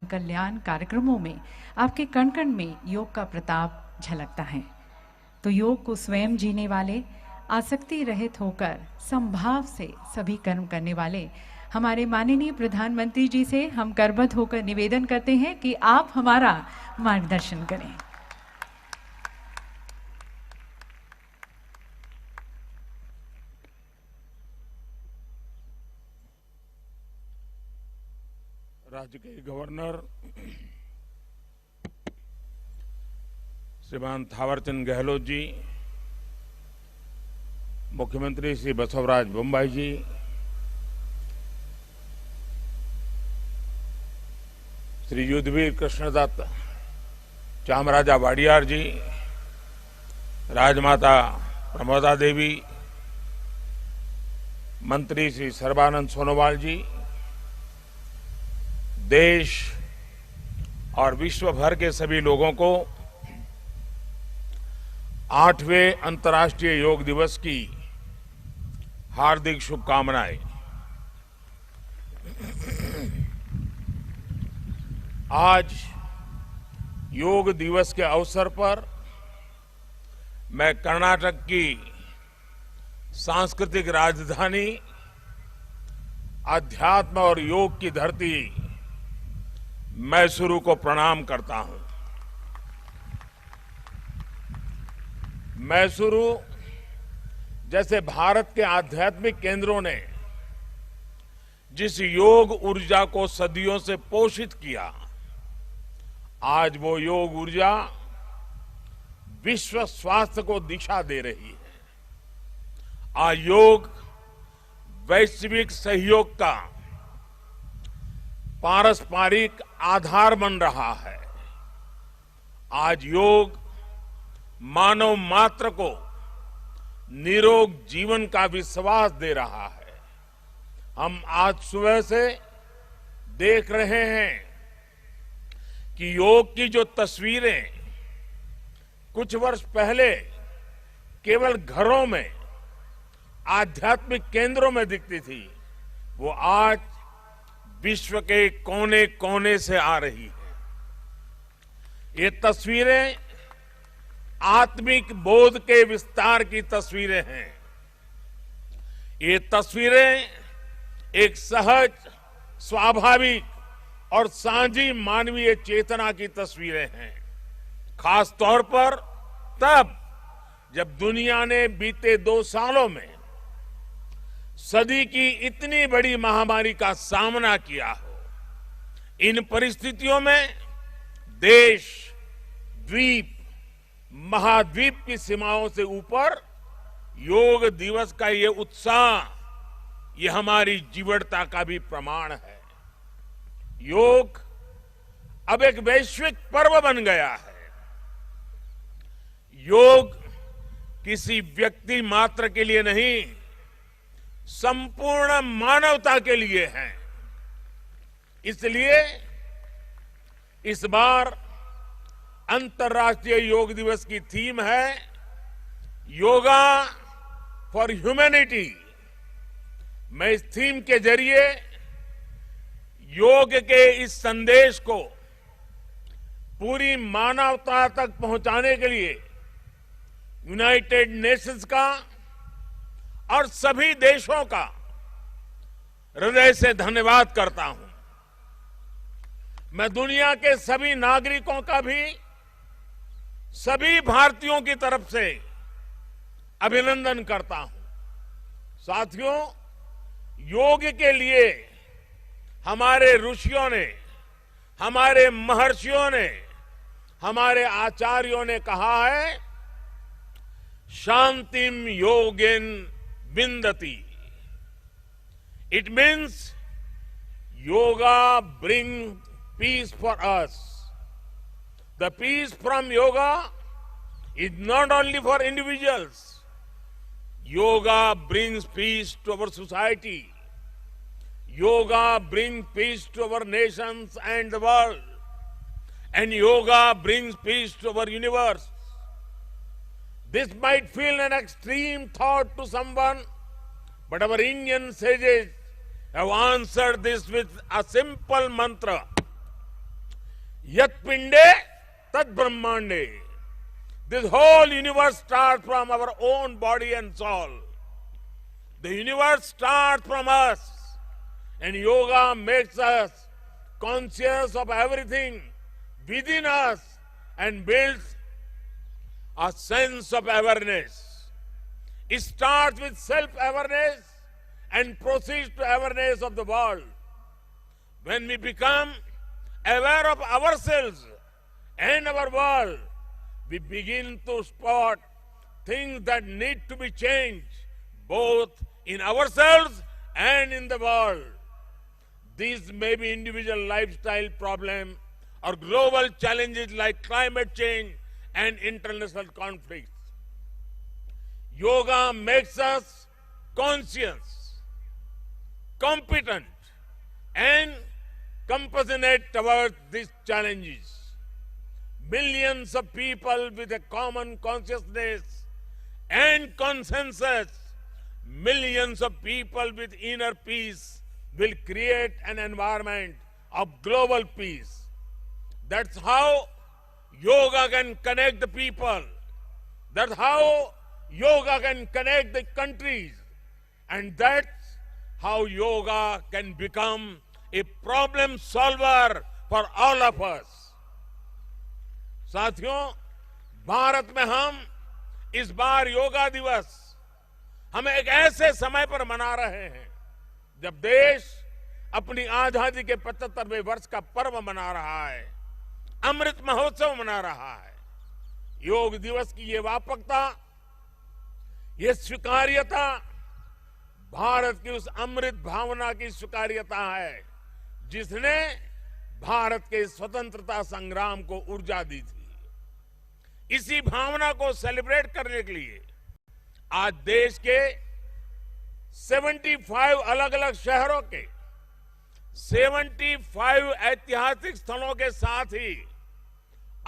कल्याण कार्यक्रमों में आपके कण कण में योग का प्रताप झलकता है। तो योग को स्वयं जीने वाले, आसक्ति रहित होकर संभाव से सभी कर्म करने वाले हमारे माननीय प्रधानमंत्री जी से हम करबद्ध होकर निवेदन करते हैं कि आप हमारा मार्गदर्शन करें। राज्य के गवर्नर श्रीमान थावरचंद गहलोत जी, मुख्यमंत्री श्री बसवराज बोम्मई जी, श्री युद्धवीर कृष्णदत्त चामराजा वाडियार जी, राजमाता प्रमोदा देवी, मंत्री श्री सर्बानंद सोनोवाल जी, देश और विश्व भर के सभी लोगों को 8वें अंतर्राष्ट्रीय योग दिवस की हार्दिक शुभकामनाएं। आज योग दिवस के अवसर पर मैं कर्नाटक की सांस्कृतिक राजधानी, अध्यात्म और योग की धरती मैसूरू को प्रणाम करता हूं। मैसूरू जैसे भारत के आध्यात्मिक केंद्रों ने जिस योग ऊर्जा को सदियों से पोषित किया, आज वो योग ऊर्जा विश्व स्वास्थ्य को दिशा दे रही है। आज योग वैश्विक सहयोग का पारस्परिक आधार बन रहा है। आज योग मानव मात्र को निरोग जीवन का विश्वास दे रहा है। हम आज सुबह से देख रहे हैं कि योग की जो तस्वीरें कुछ वर्ष पहले केवल घरों में, आध्यात्मिक केंद्रों में दिखती थी, वो आज विश्व के कोने कोने से आ रही है। ये तस्वीरें आत्मिक बोध के विस्तार की तस्वीरें हैं। ये तस्वीरें एक सहज, स्वाभाविक और साझी मानवीय चेतना की तस्वीरें हैं। खास तौर पर तब जब दुनिया ने बीते 2 सालों में सदी की इतनी बड़ी महामारी का सामना किया हो। इन परिस्थितियों में देश, द्वीप, महाद्वीप की सीमाओं से ऊपर योग दिवस का ये उत्साह, ये हमारी जीवटता का भी प्रमाण है। योग अब एक वैश्विक पर्व बन गया है। योग किसी व्यक्ति मात्र के लिए नहीं, संपूर्ण मानवता के लिए है। इसलिए इस बार अंतर्राष्ट्रीय योग दिवस की थीम है योगा फॉर ह्यूमैनिटी। मैं इस थीम के जरिए योग के इस संदेश को पूरी मानवता तक पहुंचाने के लिए यूनाइटेड नेशंस का और सभी देशों का हृदय से धन्यवाद करता हूं। मैं दुनिया के सभी नागरिकों का भी सभी भारतीयों की तरफ से अभिनंदन करता हूं। साथियों, योग के लिए हमारे ऋषियों ने, हमारे महर्षियों ने, हमारे आचार्यों ने कहा है, शांतिम योगेन विंदति। It means yoga brings peace for us. The peace from yoga is not only for individuals. Yoga brings peace to our society. Yoga brings peace to our nations and the world. And yoga brings peace to our universe. This might feel an extreme thought to someone, but our Indian sages have answered this with a simple mantra. यत पिंडे तद ब्रह्मांडे. This whole universe starts from our own body and soul. The universe starts from us, and yoga makes us conscious of everything within us and builds a sense of awareness. It starts with self-awareness and proceeds to awareness of the world. When we become aware of ourselves and our world, we begin to spot things that need to be changed, both in ourselves and in the world. These may be individual lifestyle problems or global challenges like climate change and international conflicts. Yoga makes us conscious, competent, and compassionate towards these challenges. Millions of people with a common consciousness and consensus, millions of people with inner peace will create an environment of global peace. That's how yoga can connect the people. That's how yoga can connect the countries. And that's how yoga can become a problem solver for all of us. साथियों, भारत में हम इस बार योगा दिवस हम एक ऐसे समय पर मना रहे हैं जब देश अपनी आजादी के 75वें वर्ष का पर्व मना रहा है, अमृत महोत्सव मना रहा है। योग दिवस की ये व्यापकता, ये स्वीकार्यता भारत की उस अमृत भावना की स्वीकार्यता है जिसने भारत के स्वतंत्रता संग्राम को ऊर्जा दी थी। इसी भावना को सेलिब्रेट करने के लिए आज देश के 75 अलग अलग शहरों के 75 ऐतिहासिक स्थलों के साथ ही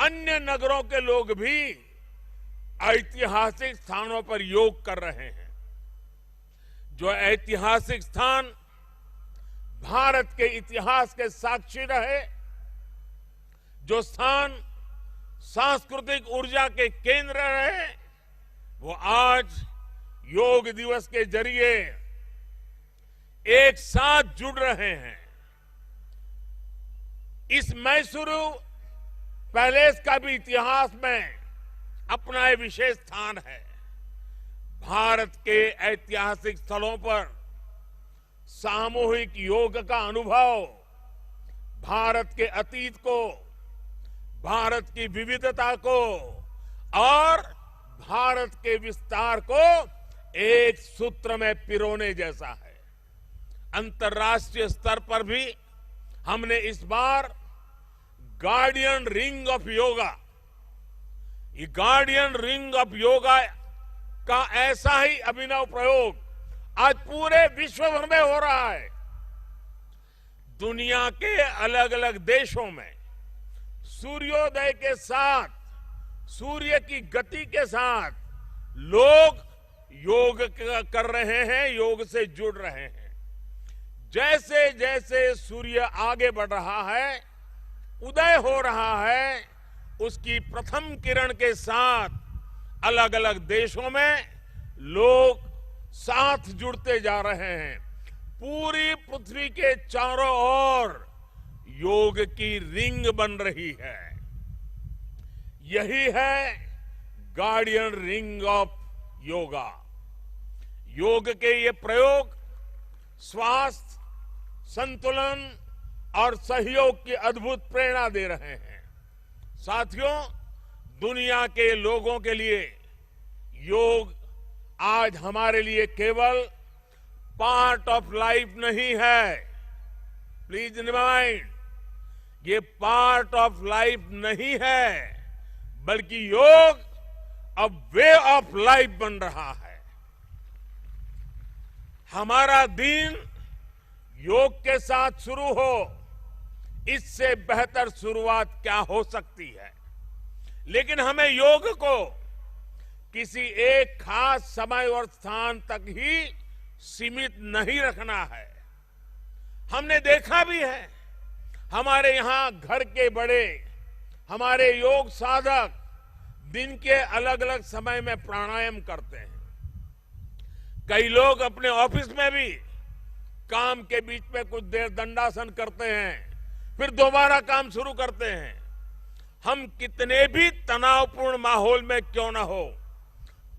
अन्य नगरों के लोग भी ऐतिहासिक स्थानों पर योग कर रहे हैं। जो ऐतिहासिक स्थान भारत के इतिहास के साक्षी रहे, जो स्थान सांस्कृतिक ऊर्जा के केंद्र रहे, वो आज योग दिवस के जरिए एक साथ जुड़ रहे हैं। इस मैसूरू पैलेस का भी इतिहास में अपना एक विशेष स्थान है। भारत के ऐतिहासिक स्थलों पर सामूहिक योग का अनुभव भारत के अतीत को, भारत की विविधता को और भारत के विस्तार को एक सूत्र में पिरोने जैसा है। अंतर्राष्ट्रीय स्तर पर भी हमने इस बार गार्डियन रिंग ऑफ योगा, ये गार्डियन रिंग ऑफ योगा का ऐसा ही अभिनव प्रयोग आज पूरे विश्व भर में हो रहा है। दुनिया के अलग अलग देशों में सूर्योदय के साथ, सूर्य की गति के साथ लोग योग कर रहे हैं, योग से जुड़ रहे हैं। जैसे जैसे सूर्य आगे बढ़ रहा है, उदय हो रहा है, उसकी प्रथम किरण के साथ अलग अलग देशों में लोग साथ जुड़ते जा रहे हैं। पूरी पृथ्वी के चारों ओर योग की रिंग बन रही है। यही है गार्डियन रिंग ऑफ योगा। योग के ये प्रयोग स्वास्थ्य, संतुलन और सहयोग की अद्भुत प्रेरणा दे रहे हैं। साथियों, दुनिया के लोगों के लिए योग आज हमारे लिए केवल पार्ट ऑफ लाइफ नहीं है। प्लीज रिमाइंड, ये पार्ट ऑफ लाइफ नहीं है, बल्कि योग अब वे ऑफ लाइफ बन रहा है। हमारा दिन योग के साथ शुरू हो, इससे बेहतर शुरुआत क्या हो सकती है। लेकिन हमें योग को किसी एक खास समय और स्थान तक ही सीमित नहीं रखना है। हमने देखा भी है, हमारे यहां घर के बड़े हमारे योग साधक दिन के अलग अलग समय में प्राणायाम करते हैं। कई लोग अपने ऑफिस में भी काम के बीच में कुछ देर दंडासन करते हैं, फिर दोबारा काम शुरू करते हैं। हम कितने भी तनावपूर्ण माहौल में क्यों ना हो,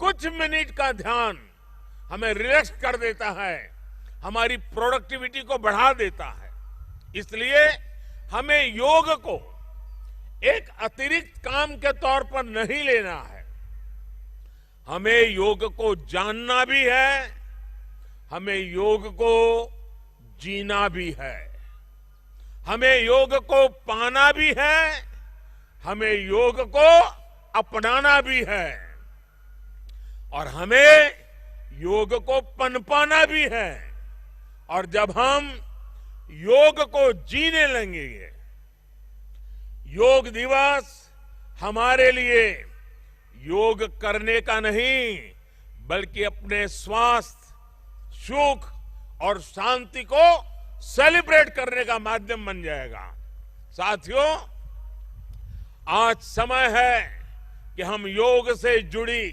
कुछ मिनट का ध्यान हमें रिलैक्स कर देता है, हमारी प्रोडक्टिविटी को बढ़ा देता है। इसलिए हमें योग को एक अतिरिक्त काम के तौर पर नहीं लेना है, हमें योग को जानना भी है, हमें योग को जीना भी है, हमें योग को पाना भी है, हमें योग को अपनाना भी है और हमें योग को पनपाना भी है। और जब हम योग को जीने लगेंगे, योग दिवस हमारे लिए योग करने का नहीं बल्कि अपने स्वास्थ्य, सुख और शांति को सेलिब्रेट करने का माध्यम बन जाएगा। साथियों, आज समय है कि हम योग से जुड़ी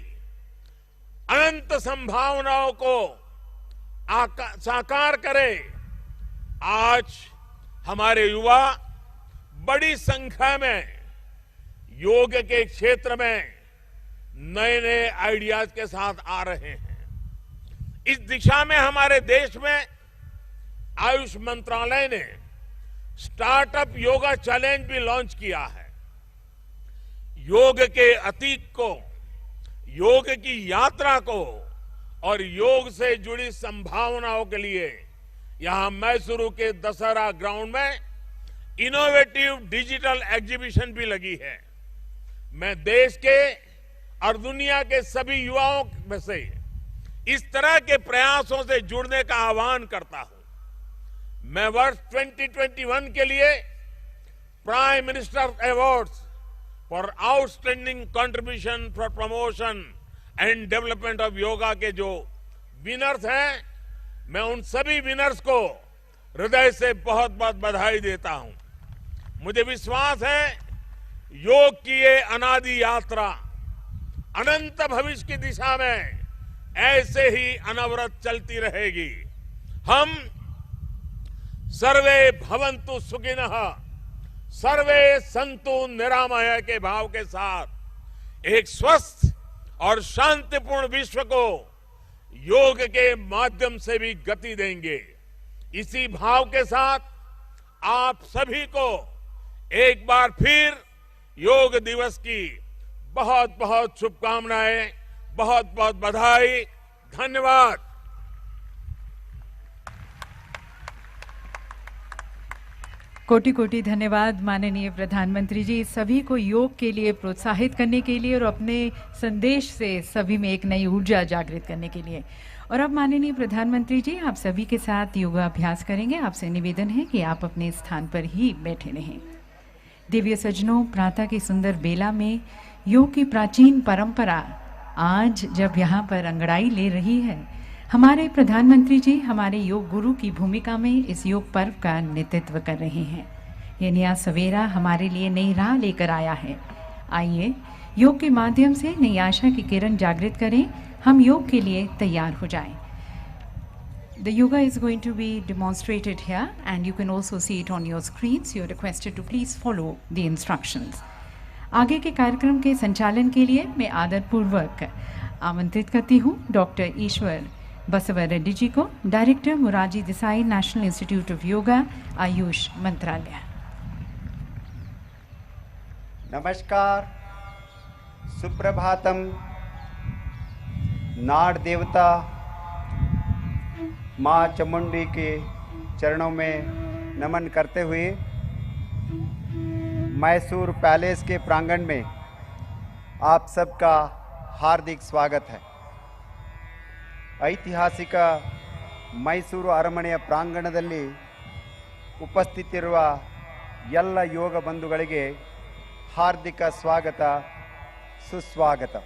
अनंत संभावनाओं को साकार करें। आज हमारे युवा बड़ी संख्या में योग के क्षेत्र में नए नए आइडियाज के साथ आ रहे हैं। इस दिशा में हमारे देश में आयुष मंत्रालय ने स्टार्टअप योगा चैलेंज भी लॉन्च किया है। योग के अतीत को, योग की यात्रा को और योग से जुड़ी संभावनाओं के लिए यहां मैसूरू के दशहरा ग्राउंड में इनोवेटिव डिजिटल एग्जीबिशन भी लगी है। मैं देश के और दुनिया के सभी युवाओं में से इस तरह के प्रयासों से जुड़ने का आह्वान करता हूं। मैं वर्ष 2021 के लिए prime minister awards for outstanding contribution for promotion and development of yoga के जो विनर्स हैं, मैं उन सभी विनर्स को हृदय से बहुत बहुत बधाई देता हूं। मुझे विश्वास है योग की ये अनादि यात्रा अनंत भविष्य की दिशा में ऐसे ही अनवरत चलती रहेगी। हम सर्वे भवन्तु सुखिनः, सर्वे सन्तु निरामय के भाव के साथ एक स्वस्थ और शांतिपूर्ण विश्व को योग के माध्यम से भी गति देंगे। इसी भाव के साथ आप सभी को एक बार फिर योग दिवस की बहुत बहुत शुभकामनाएं, बहुत बहुत बधाई, धन्यवाद। कोटि कोटि धन्यवाद माननीय प्रधानमंत्री जी, सभी को योग के लिए प्रोत्साहित करने के लिए और अपने संदेश से सभी में एक नई ऊर्जा जागृत करने के लिए। और अब माननीय प्रधानमंत्री जी आप सभी के साथ योगाभ्यास करेंगे। आपसे निवेदन है कि आप अपने स्थान पर ही बैठे रहें। दिव्य सज्जनों, प्रातः की सुंदर बेला में योग की प्राचीन परंपरा आज जब यहाँ पर अंगड़ाई ले रही है, हमारे प्रधानमंत्री जी हमारे योग गुरु की भूमिका में इस योग पर्व का नेतृत्व कर रहे हैं। ये नया सवेरा हमारे लिए नई राह लेकर आया है। आइए योग के माध्यम से नई आशा की किरण जागृत करें, हम योग के लिए तैयार हो जाएं। The yoga is going to be demonstrated here and you can also see it on your screens. You are requested to please follow the instructions. आगे के कार्यक्रम के संचालन के लिए मैं आदरपूर्वक आमंत्रित करती हूँ डॉक्टर ईश्वर बसव रेड्डी जी को, director Morarji Desai national institute of yoga, Ayush मंत्रालय। नमस्कार, सुप्रभातम। नाड़ देवता माँ चामुंडी के चरणों में नमन करते हुए मैसूर पैलेस के प्रांगण में आप सबका हार्दिक स्वागत है। ಐತಿಹಾಸಿಕ ಮೈಸೂರು ಅರಮನೆಯ ಪ್ರಾಂಗಣದಲ್ಲಿ ಉಪಸ್ಥಿತಿರುವ ಎಲ್ಲ ಯೋಗ ಬಂಧುಗಳಿಗೆ ಹಾರ್ದಿಕ ಸ್ವಾಗತ, ಸುಸ್ವಾಗತ।